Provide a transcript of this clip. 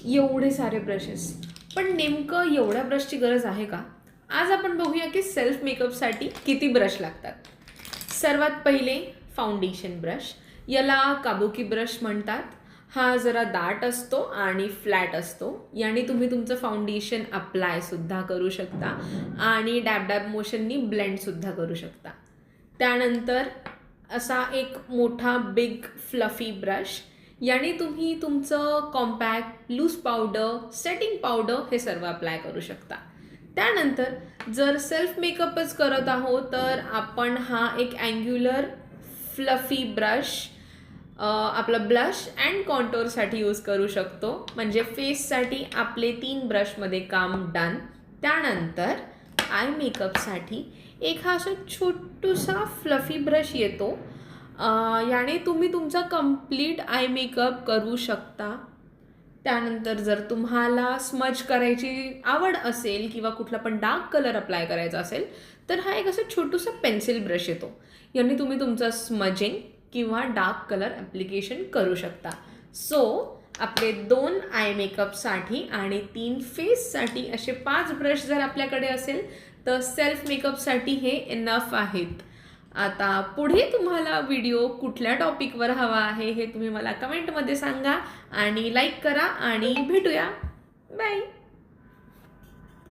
एवढे सारे ब्रशेस, पण नेमकं एवढ्या ब्रशची गरज आहे का? आज आपण बघूया की सेल्फ मेकअपसाठी किती ब्रश लागतात. सर्वात पहिले फाउंडेशन ब्रश, याला काबुकी ब्रश म्हणतात. हा जरा दाट असतो आणि फ्लॅट असतो. याने तुम्ही तुमचं फाउंडेशन अप्लायसुद्धा करू शकता आणि डॅब डॅब मोशननी ब्लेंडसुद्धा करू शकता. त्यानंतर असा एक मोठा बिग फ्लफी ब्रश, याने तुम्ही तुमचं compact, loose powder, setting powder हे सर्व अप्लाय करू शकता. त्यानंतर जर सेल्फ मेकअपच करत आहोत तर आपण हा एक अँग्युलर फ्लफी ब्रश आपला ब्लश अँड कॉन्टोरसाठी यूज करू शकतो. म्हणजे फेससाठी आपले 3 ब्रशमध्ये काम डन. त्यानंतर आय मेकअपसाठी एक हा असा छोटूसा फ्लफी ब्रश येतो. याने तुम्ही तुमचा कंप्लीट आय मेकअप करू शकता. त्यानंतर जर तुम्हाला स्मज करायची आवड असेल किंवा कुठला पण डार्क कलर अप्लाय करायचा असेल तर हा एक असं छोटूसा पेन्सिल ब्रश येतो. याने तुम्ही तुमचं स्मजिंग किंवा डार्क कलर ॲप्लिकेशन करू शकता. सो आपले 2 आय मेकअपसाठी आणि 3 फेससाठी असे 5 ब्रश जर आपल्याकडे असेल तर सेल्फ मेकअपसाठी हे इनफ आहेत. आता पुढे तुम्हाला व्हिडिओ कुठल्या टॉपिकवर हवा आहे हे तुम्ही मला कमेंटमध्ये सांगा आणि लाईक करा आणि भेटूया. बाय.